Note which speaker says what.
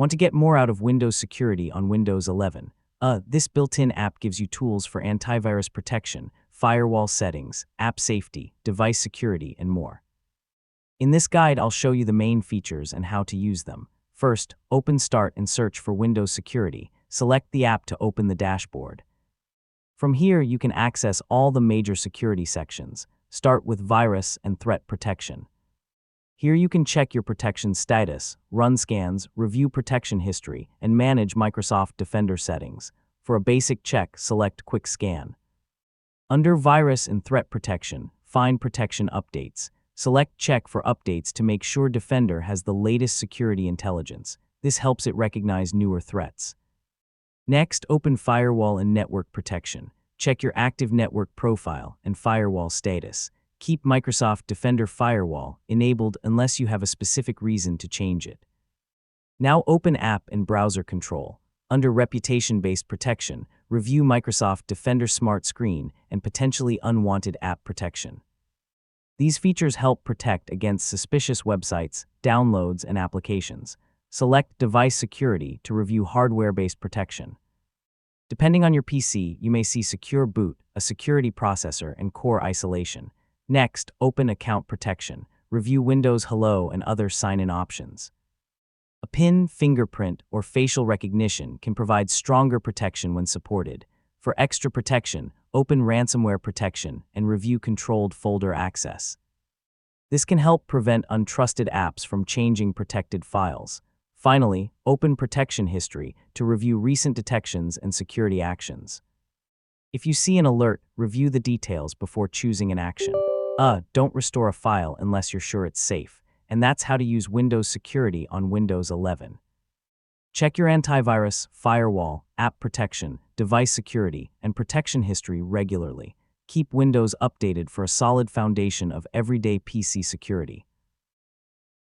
Speaker 1: Want to get more out of Windows security on Windows 11? This built-in app gives you tools for antivirus protection, firewall settings, app safety, device security, and more. In this guide, I'll show you the main features and how to use them. First, open Start and search for Windows Security. Select the app to open the dashboard. From here, you can access all the major security sections. Start with Virus and Threat Protection. Here you can check your protection status, run scans, review protection history, and manage Microsoft Defender settings. For a basic check, select Quick Scan. Under Virus and Threat Protection, find Protection Updates. Select Check for updates to make sure Defender has the latest security intelligence. This helps it recognize newer threats. Next, open Firewall and Network Protection. Check your active network profile and firewall status. Keep Microsoft Defender Firewall enabled unless you have a specific reason to change it. Now open App and Browser Control. Under Reputation-Based Protection, review Microsoft Defender Smart Screen and potentially unwanted app protection. These features help protect against suspicious websites, downloads, and applications. Select Device Security to review hardware-based protection. Depending on your PC, you may see Secure Boot, a security processor, and core isolation. Next, open Account Protection. Review Windows Hello and other sign-in options. A PIN, fingerprint, or facial recognition can provide stronger protection when supported. For extra protection, open Ransomware Protection and review controlled folder access. This can help prevent untrusted apps from changing protected files. Finally, open Protection History to review recent detections and security actions. If you see an alert, review the details before choosing an action. Don't restore a file unless you're sure it's safe. And that's how to use Windows Security on Windows 11. Check your antivirus, firewall, app protection, device security, and protection history regularly. Keep Windows updated for a solid foundation of everyday PC security.